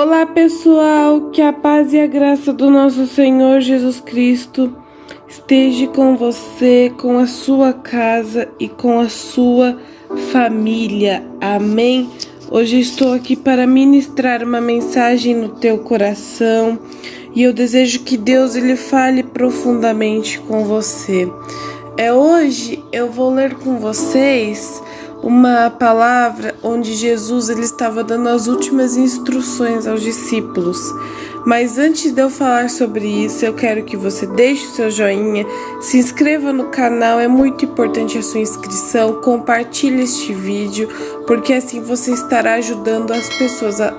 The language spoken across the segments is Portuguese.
Olá pessoal, que a paz e a graça do nosso Senhor Jesus Cristo esteja com você, com a sua casa e com a sua família. Amém? Hoje estou aqui para ministrar uma mensagem no teu coração e eu desejo que Deus ele fale profundamente com você. Hoje eu vou ler com vocês uma palavra onde Jesus ele estava dando as últimas instruções aos discípulos. Mas antes de eu falar sobre isso, eu quero que você deixe o seu joinha, se inscreva no canal, é muito importante a sua inscrição, compartilhe este vídeo, porque assim você estará ajudando as pessoas a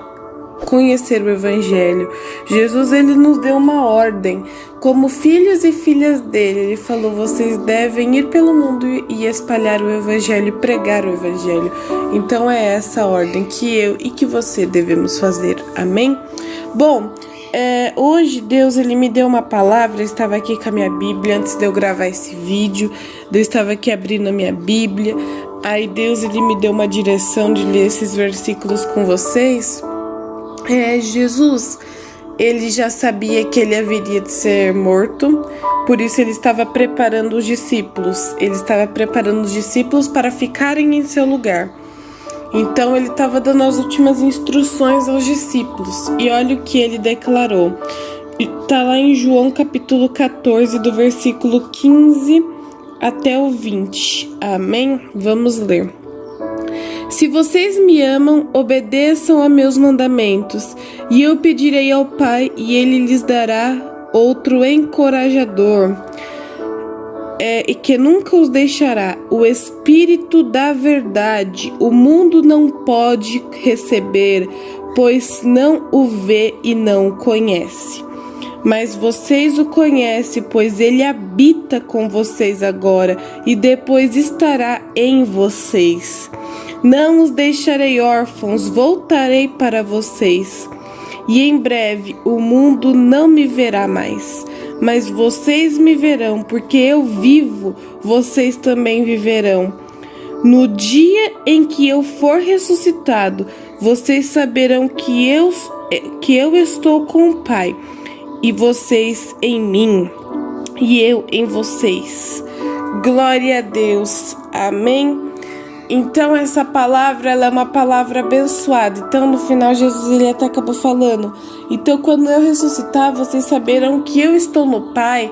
conhecer o Evangelho. Jesus ele nos deu uma ordem, como filhos e filhas dele, ele falou: vocês devem ir pelo mundo e espalhar o Evangelho, pregar o Evangelho. Então é essa a ordem que eu e que você devemos fazer. Amém? Bom, hoje Deus ele me deu uma palavra. Eu estava aqui com a minha Bíblia antes de eu gravar esse vídeo. Eu estava aqui abrindo a minha Bíblia. Aí Deus ele me deu uma direção de ler esses versículos com vocês. Jesus, ele já sabia que ele haveria de ser morto, por isso ele estava preparando os discípulos. Ele estava preparando os discípulos para ficarem em seu lugar. Então ele estava dando as últimas instruções aos discípulos. E olha o que ele declarou. Está lá em João capítulo 14, do versículo 15 até o 20. Amém? Vamos ler. Se vocês me amam, obedeçam a meus mandamentos, e eu pedirei ao Pai, e ele lhes dará outro encorajador, e que nunca os deixará, o Espírito da verdade. O mundo não pode receber, pois não o vê e não o conhece. Mas vocês o conhecem, pois ele habita com vocês agora, e depois estará em vocês. Não os deixarei órfãos, voltarei para vocês. E em breve o mundo não me verá mais, mas vocês me verão, porque eu vivo, vocês também viverão. No dia em que eu for ressuscitado, vocês saberão que eu estou com o Pai, e vocês em mim, e eu em vocês. Glória a Deus. Amém? Então essa palavra, ela é uma palavra abençoada. Então no final Jesus ele até acabou falando: então quando eu ressuscitar, vocês saberão que eu estou no Pai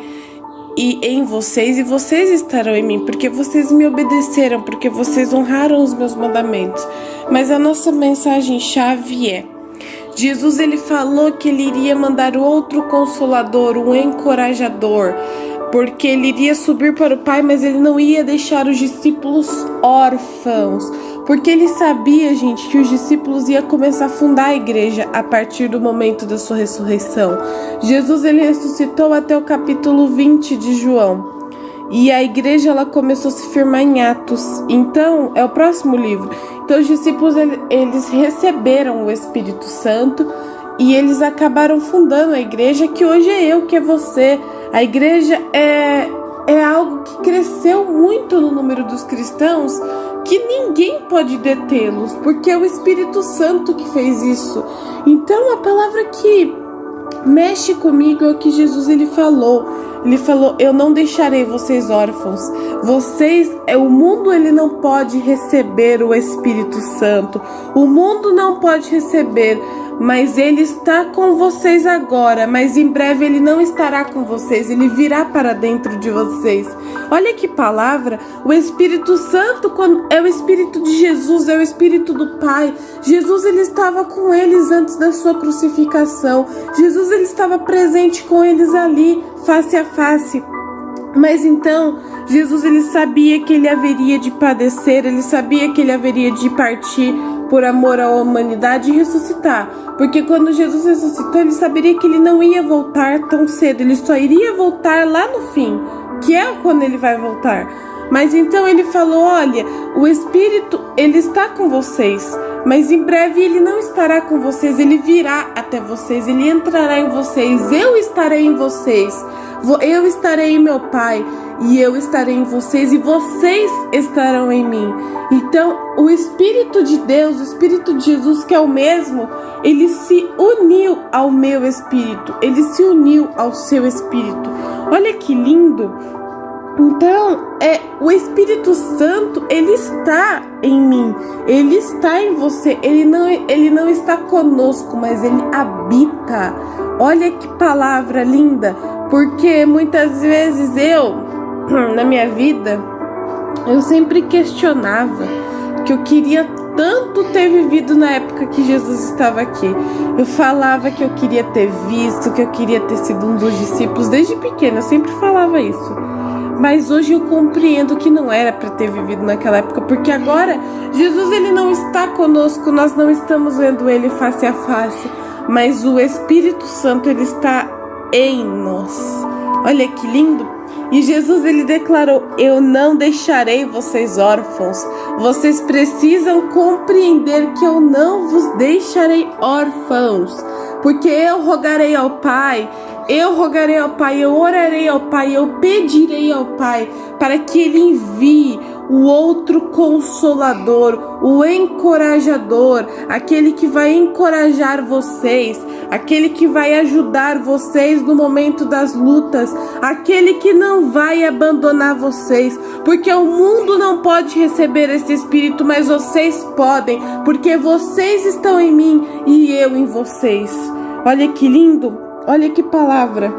e em vocês, e vocês estarão em mim, porque vocês me obedeceram, porque vocês honraram os meus mandamentos. Mas a nossa mensagem chave é: Jesus ele falou que ele iria mandar outro consolador, um encorajador, porque ele iria subir para o Pai, mas ele não ia deixar os discípulos órfãos, porque ele sabia, gente, que os discípulos iam começar a fundar a igreja a partir do momento da sua ressurreição. Jesus ele ressuscitou até o capítulo 20 de João, e a igreja ela começou a se firmar em Atos. Então é o próximo livro. Então os discípulos eles receberam o Espírito Santo e eles acabaram fundando a igreja, que hoje é eu, que é você. A igreja é algo que cresceu muito no número dos cristãos, que ninguém pode detê-los, porque é o Espírito Santo que fez isso. Então a palavra que mexe comigo é o que Jesus ele falou. Ele falou: eu não deixarei vocês órfãos. O mundo ele não pode receber o Espírito Santo. O mundo não pode receber, mas ele está com vocês agora, mas em breve ele não estará com vocês, ele virá para dentro de vocês. Olha que palavra! O Espírito Santo é o Espírito de Jesus, é o Espírito do Pai. Jesus ele estava com eles antes da sua crucificação. Jesus ele estava presente com eles ali, face a face. Mas então, Jesus ele sabia que ele haveria de padecer, ele sabia que ele haveria de partir por amor à humanidade e ressuscitar. Porque quando Jesus ressuscitou, ele saberia que ele não ia voltar tão cedo, ele só iria voltar lá no fim, que é quando ele vai voltar. Mas então ele falou: olha, o Espírito ele está com vocês, mas em breve ele não estará com vocês, ele virá até vocês, ele entrará em vocês, eu estarei em vocês. Eu estarei em meu Pai e eu estarei em vocês e vocês estarão em mim. Então, o Espírito de Deus, o Espírito de Jesus, que é o mesmo, ele se uniu ao meu espírito, ele se uniu ao seu espírito. Olha que lindo! Então, o Espírito Santo, ele está em mim, ele está em você, ele não está conosco, mas ele habita. Olha que palavra linda, porque muitas vezes na minha vida, eu sempre questionava que eu queria tanto ter vivido na época que Jesus estava aqui. Eu falava que eu queria ter visto, que eu queria ter sido um dos discípulos, desde pequena, eu sempre falava isso. Mas hoje eu compreendo que não era para ter vivido naquela época, porque agora Jesus ele não está conosco, nós não estamos vendo ele face a face, mas o Espírito Santo ele está em nós. Olha que lindo! E Jesus ele declarou: eu não deixarei vocês órfãos. Vocês precisam compreender que eu não vos deixarei órfãos, porque eu rogarei ao Pai, eu orarei ao Pai, eu pedirei ao Pai para que Ele envie o outro Consolador, o encorajador, aquele que vai encorajar vocês, aquele que vai ajudar vocês no momento das lutas, aquele que não vai abandonar vocês, porque o mundo não pode receber esse Espírito, mas vocês podem, porque vocês estão em mim e eu em vocês. Olha que lindo! Olha que palavra.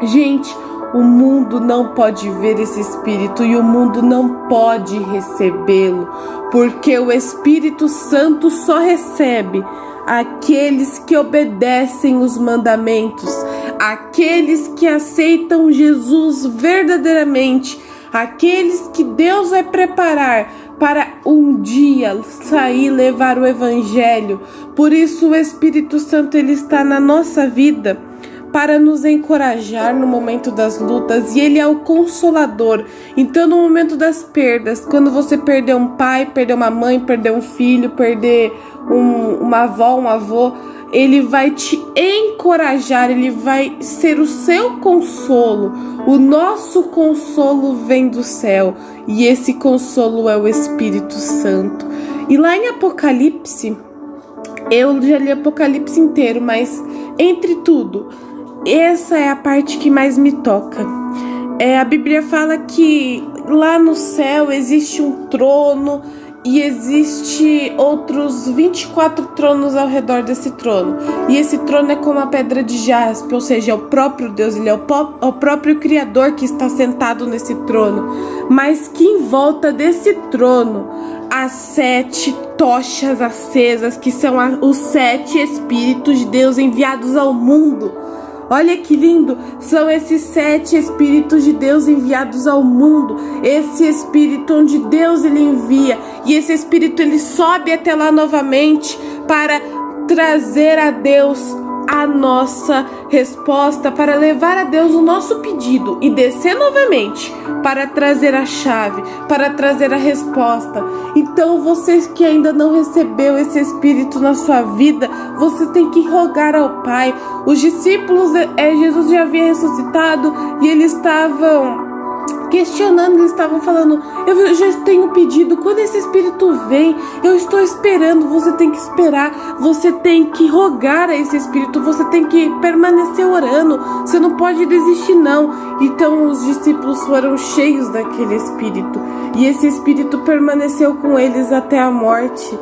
Gente, o mundo não pode ver esse Espírito e o mundo não pode recebê-lo, porque o Espírito Santo só recebe aqueles que obedecem os mandamentos, aqueles que aceitam Jesus verdadeiramente, aqueles que Deus vai preparar para um dia sair levar o Evangelho. Por isso o Espírito Santo ele está na nossa vida para nos encorajar no momento das lutas, e ele é o Consolador. Então no momento das perdas, quando você perder um pai, perder uma mãe, perder um filho, perder uma avó, um avô, ele vai te encorajar, ele vai ser o seu consolo. O nosso consolo vem do céu, e esse consolo é o Espírito Santo. E lá em Apocalipse, eu já li Apocalipse inteiro, mas entre tudo, essa é a parte que mais me toca. A Bíblia fala que lá no céu existe um trono e existe outros 24 tronos ao redor desse trono. E esse trono é como a pedra de jaspe, ou seja, é o próprio Deus, ele é o próprio Criador que está sentado nesse trono. Mas que em volta desse trono há 7 tochas acesas, que são os 7 Espíritos de Deus enviados ao mundo. Olha que lindo, são esses 7 Espíritos de Deus enviados ao mundo, esse Espírito onde Deus ele envia, e esse Espírito ele sobe até lá novamente para trazer a Deus a nossa resposta, para levar a Deus o nosso pedido e descer novamente para trazer a chave, para trazer a resposta. Então vocês que ainda não recebeu esse Espírito na sua vida, você tem que rogar ao Pai. Os discípulos, Jesus já havia ressuscitado e eles estavam questionando, eles estavam falando: eu já tenho pedido, quando esse Espírito vem, eu estou esperando. Você tem que esperar, você tem que rogar a esse Espírito, você tem que permanecer orando, você não pode desistir não. Então os discípulos foram cheios daquele Espírito, e esse Espírito permaneceu com eles até a morte,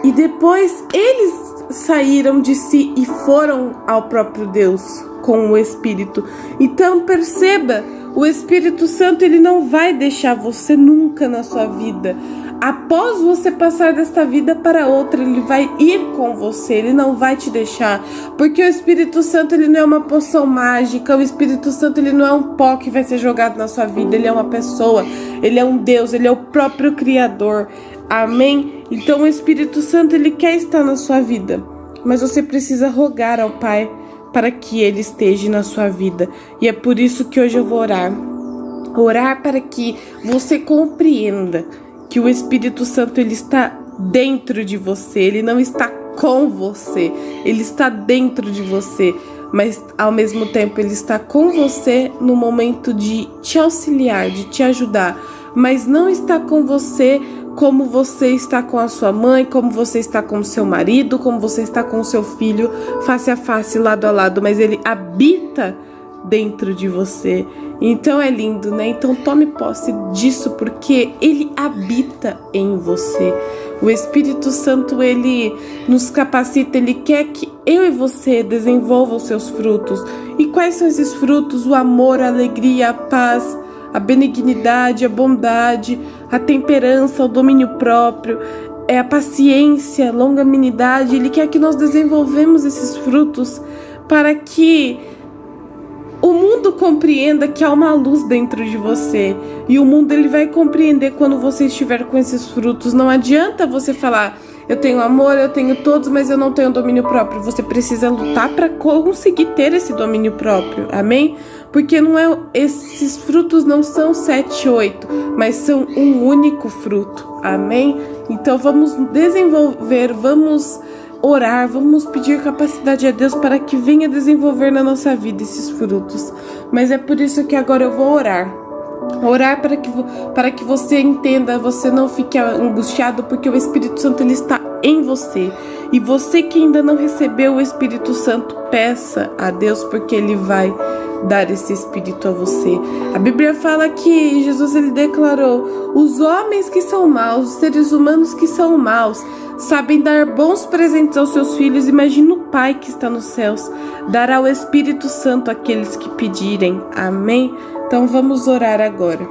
e depois eles saíram de si e foram ao próprio Deus com o Espírito. Então perceba, o Espírito Santo ele não vai deixar você nunca na sua vida. Após você passar desta vida para outra, ele vai ir com você, ele não vai te deixar, porque o Espírito Santo ele não é uma poção mágica, o Espírito Santo ele não é um pó que vai ser jogado na sua vida, ele é uma pessoa, ele é um Deus, ele é o próprio Criador. Amém? Então o Espírito Santo ele quer estar na sua vida, mas você precisa rogar ao Pai para que ele esteja na sua vida. E é por isso que hoje eu vou orar para que você compreenda que o Espírito Santo ele está dentro de você, ele não está com você, ele está dentro de você, mas ao mesmo tempo Ele está com você no momento de te auxiliar, de te ajudar, mas não está com você como você está com a sua mãe, como você está com o seu marido, como você está com o seu filho, face a face, lado a lado, mas Ele habita dentro de você. Então é lindo, né? Então tome posse disso, porque Ele habita em você. O Espírito Santo, Ele nos capacita, Ele quer que eu e você desenvolvam os seus frutos. E quais são esses frutos? O amor, a alegria, a paz, a benignidade, a bondade, a temperança, o domínio próprio, a paciência, a longanimidade. Ele quer que nós desenvolvemos esses frutos para que o mundo compreenda que há uma luz dentro de você. E o mundo, ele vai compreender quando você estiver com esses frutos. Não adianta você falar, eu tenho amor, eu tenho todos, mas eu não tenho domínio próprio. Você precisa lutar para conseguir ter esse domínio próprio, amém? Porque esses frutos não são 7, 8, mas são um único fruto, amém? Então vamos desenvolver, vamos orar, vamos pedir capacidade a Deus para que venha desenvolver na nossa vida esses frutos. Mas é por isso que agora eu vou orar. Orar para que você entenda, você não fique angustiado, porque o Espírito Santo, ele está em você. E você que ainda não recebeu o Espírito Santo, peça a Deus, porque Ele vai dar esse Espírito a você. A Bíblia fala que Jesus, ele declarou: os homens que são maus, os seres humanos que são maus, sabem dar bons presentes aos seus filhos. Imagina o Pai que está nos céus dará o Espírito Santo àqueles que pedirem. Amém? Então vamos orar agora.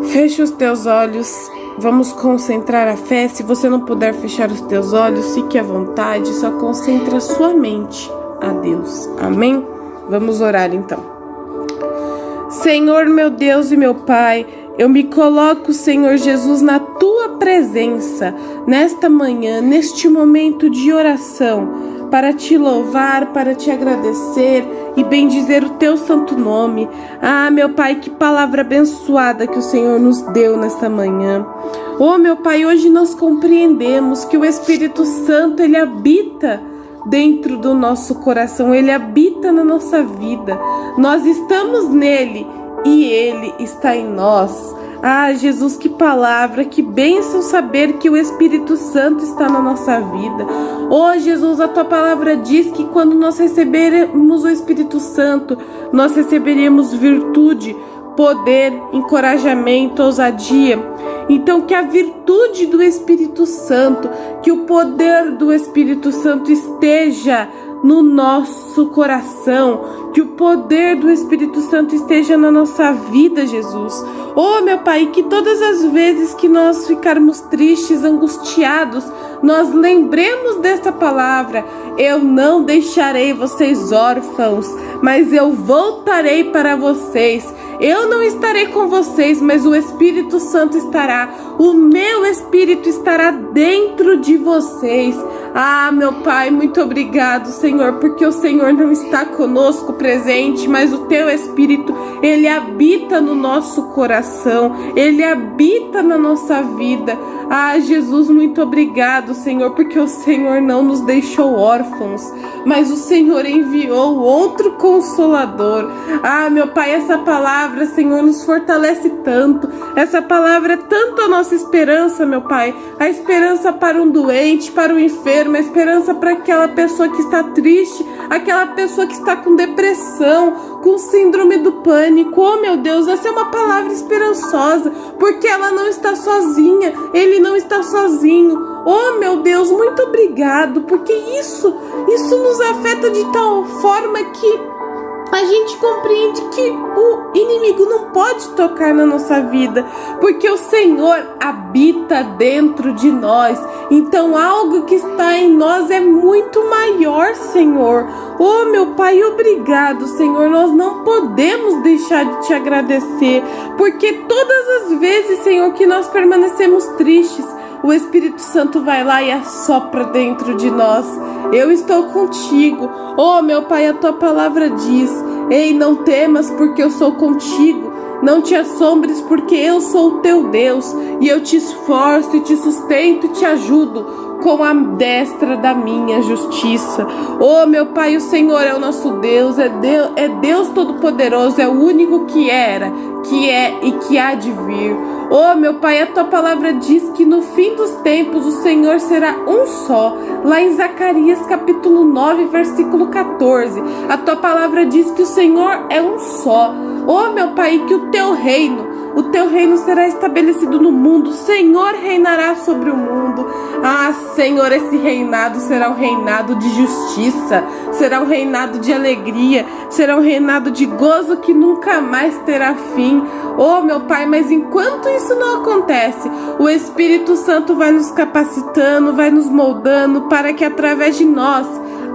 Feche os teus olhos, vamos concentrar a fé. Se você não puder fechar os teus olhos, fique à vontade, só concentre a sua mente a Deus. Amém? Vamos orar então. Senhor, meu Deus e meu Pai, eu me coloco, Senhor Jesus, na Tua presença, nesta manhã, neste momento de oração, para Te louvar, para Te agradecer e bendizer o Teu santo nome. Ah, meu Pai, que palavra abençoada que o Senhor nos deu nesta manhã. Oh, meu Pai, hoje nós compreendemos que o Espírito Santo, ele habita dentro do nosso coração, ele habita na nossa vida. Nós estamos nele e ele está em nós. Ah, Jesus, que palavra, que bênção saber que o Espírito Santo está na nossa vida. Oh, Jesus, a Tua palavra diz que quando nós recebermos o Espírito Santo, nós receberemos virtude, poder, encorajamento, ousadia. Então, que a virtude do Espírito Santo, que o poder do Espírito Santo esteja no nosso coração, que o poder do Espírito Santo esteja na nossa vida, Jesus. Oh, meu Pai, que todas as vezes que nós ficarmos tristes, angustiados, nós lembremos desta palavra: eu não deixarei vocês órfãos, mas eu voltarei para vocês. Eu não estarei com vocês, mas o Espírito Santo estará. O meu Espírito estará dentro de vocês. Ah, meu Pai, muito obrigado, Senhor, porque o Senhor não está conosco presente, mas o Teu Espírito, ele habita no nosso coração, ele habita na nossa vida. Ah, Jesus, muito obrigado, Senhor, porque o Senhor não nos deixou órfãos, mas o Senhor enviou outro Consolador. Ah, meu Pai, essa palavra, Senhor, nos fortalece tanto. Essa palavra é tanto a nossa esperança, meu Pai. A esperança para um doente, para um enfermo, a esperança para aquela pessoa que está triste, aquela pessoa que está com depressão, com síndrome do pânico. Oh, meu Deus, essa é uma palavra esperançosa, porque ela não está sozinha, ele não está sozinho. Oh, meu Deus, muito obrigado, porque isso nos afeta de tal forma que a gente compreende que o inimigo não pode tocar na nossa vida, porque o Senhor habita dentro de nós. Então algo que está em nós é muito maior, Senhor. Oh, meu Pai, obrigado, Senhor. Nós não podemos deixar de Te agradecer, porque todas as vezes, Senhor, que nós permanecemos tristes, o Espírito Santo vai lá e assopra dentro de nós: eu estou contigo. Oh, meu Pai, a Tua palavra diz: ei, não temas, porque eu sou contigo. Não te assombres, porque eu sou o teu Deus, e eu te esforço e te sustento e te ajudo com a destra da minha justiça. Oh, meu Pai, o Senhor é o nosso Deus, é Deus Todo-Poderoso, é o único que era, que é e que há de vir. Oh, meu Pai, a tua palavra diz que no fim dos tempos o Senhor será um só. Lá em Zacarias capítulo 9, versículo 14, a tua palavra diz que o Senhor é um só. Oh, meu Pai, que o teu reino será estabelecido no mundo. O Senhor reinará sobre o mundo. Ah, Senhor, esse reinado será um reinado de justiça, será um reinado de alegria, será um reinado de gozo que nunca mais terá fim. Oh, meu Pai, mas enquanto isso não acontece, o Espírito Santo vai nos capacitando, vai nos moldando para que através de nós,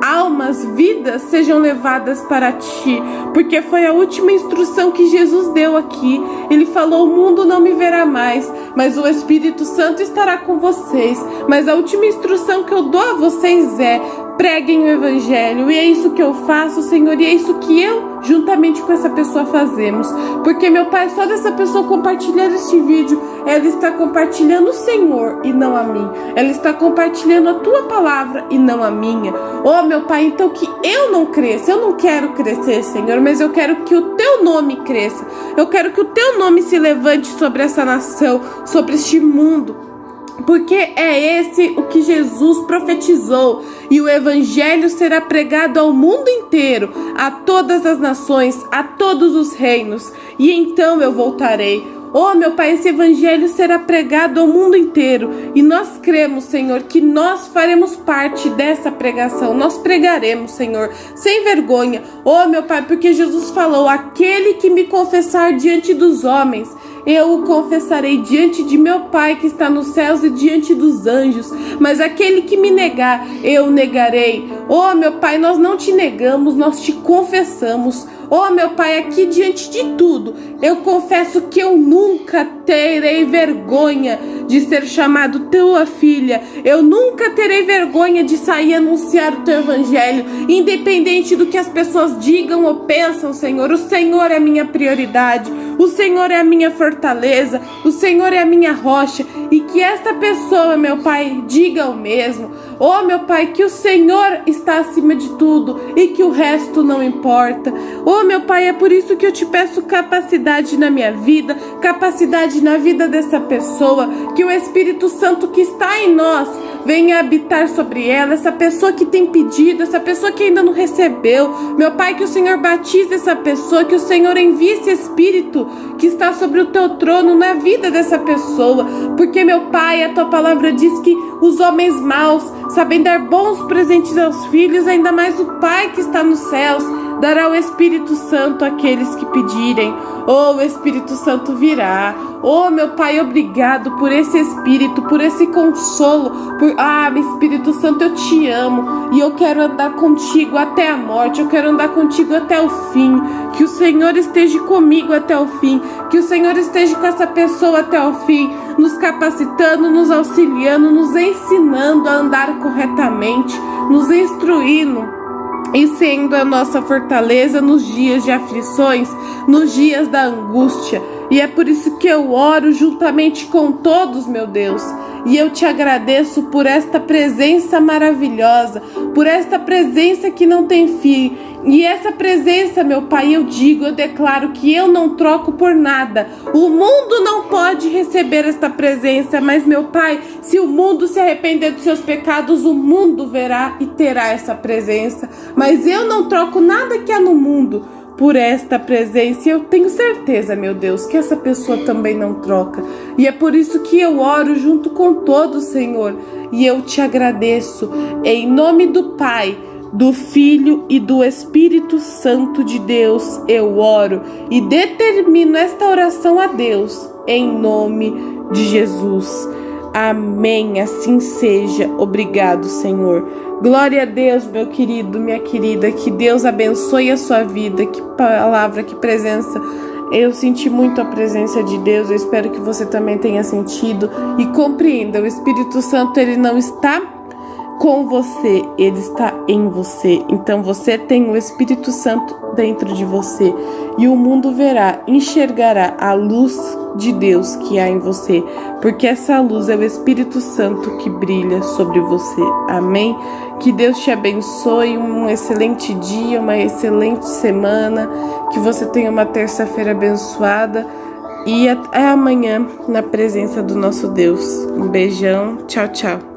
almas, vidas sejam levadas para ti, porque foi a última instrução que Jesus deu aqui. Ele falou: o mundo não me verá mais, mas o Espírito Santo estará com vocês. Mas a última instrução que eu dou a vocês é: preguem o Evangelho. E é isso que eu faço, Senhor, e é isso que eu, juntamente com essa pessoa, fazemos. Porque, meu Pai, só dessa pessoa compartilhar este vídeo, ela está compartilhando o Senhor e não a mim. Ela está compartilhando a tua palavra e não a minha. Oh, meu Pai, então que eu não cresça. Eu não quero crescer, Senhor, mas eu quero que o teu nome cresça. Eu quero que o teu nome se levante sobre essa nação, sobre este mundo. Porque é esse o que Jesus profetizou, e o Evangelho será pregado ao mundo inteiro, a todas as nações, a todos os reinos, e então eu voltarei. Oh, meu Pai, esse Evangelho será pregado ao mundo inteiro, e nós cremos, Senhor, que nós faremos parte dessa pregação. Nós pregaremos, Senhor, sem vergonha. Oh, meu Pai, porque Jesus falou: aquele que me confessar diante dos homens, eu o confessarei diante de meu Pai que está nos céus e diante dos anjos. Mas aquele que me negar, eu negarei. Oh, meu Pai, nós não te negamos, nós te confessamos. Oh, meu Pai, aqui diante de tudo, eu confesso que eu nunca terei vergonha de ser chamado tua filha. Eu nunca terei vergonha de sair e anunciar o teu Evangelho, independente do que as pessoas digam ou pensam, Senhor. O Senhor é a minha prioridade, o Senhor é a minha fortaleza, o Senhor é a minha rocha, e que esta pessoa, meu Pai, diga o mesmo. Oh, meu Pai, que o Senhor está acima de tudo e que o resto não importa. Oh, meu Pai, é por isso que eu te peço capacidade na minha vida, capacidade na vida dessa pessoa, que o Espírito Santo que está em nós venha habitar sobre ela, essa pessoa que tem pedido, essa pessoa que ainda não recebeu. Meu Pai, que o Senhor batize essa pessoa, que o Senhor envie esse Espírito que está sobre o teu trono na vida dessa pessoa, porque, meu Pai, a tua palavra diz que os homens maus sabem dar bons presentes aos filhos, ainda mais o Pai que está nos céus dará o Espírito Santo àqueles que pedirem. Oh, o Espírito Santo virá. Oh, meu Pai, obrigado por esse Espírito, por esse consolo. Espírito Santo, eu te amo e eu quero andar contigo até a morte. Eu quero andar contigo até o fim. Que o Senhor esteja comigo até o fim. Que o Senhor esteja com essa pessoa até o fim, nos capacitando, nos auxiliando, nos ensinando a andar corretamente, nos instruindo e sendo a nossa fortaleza nos dias de aflições, nos dias da angústia. E é por isso que eu oro juntamente com todos, meu Deus. E eu te agradeço por esta presença maravilhosa, por esta presença que não tem fim. E essa presença, meu Pai, eu declaro que eu não troco por nada. O mundo não pode receber esta presença, mas, meu Pai, se o mundo se arrepender dos seus pecados, o mundo verá e terá essa presença. Mas eu não troco nada que há no mundo por esta presença, e eu tenho certeza, meu Deus, que essa pessoa também não troca. E é por isso que eu oro junto com todos, Senhor, e eu te agradeço em nome do Pai, do Filho e do Espírito Santo de Deus. Eu oro e determino esta oração a Deus em nome de Jesus. Amém, assim seja. Obrigado, Senhor. Glória a Deus, meu querido, minha querida. Que Deus abençoe a sua vida. Que palavra, que presença. Eu senti muito a presença de Deus. Eu espero que você também tenha sentido e compreenda. O Espírito Santo, ele não está com você, Ele está em você. Então você tem o Espírito Santo dentro de você e o mundo verá, enxergará a luz de Deus que há em você, porque essa luz é o Espírito Santo que brilha sobre você. Amém? Que Deus te abençoe, um excelente dia, uma excelente semana, que você tenha uma terça-feira abençoada e até amanhã na presença do nosso Deus. Um beijão, tchau, tchau.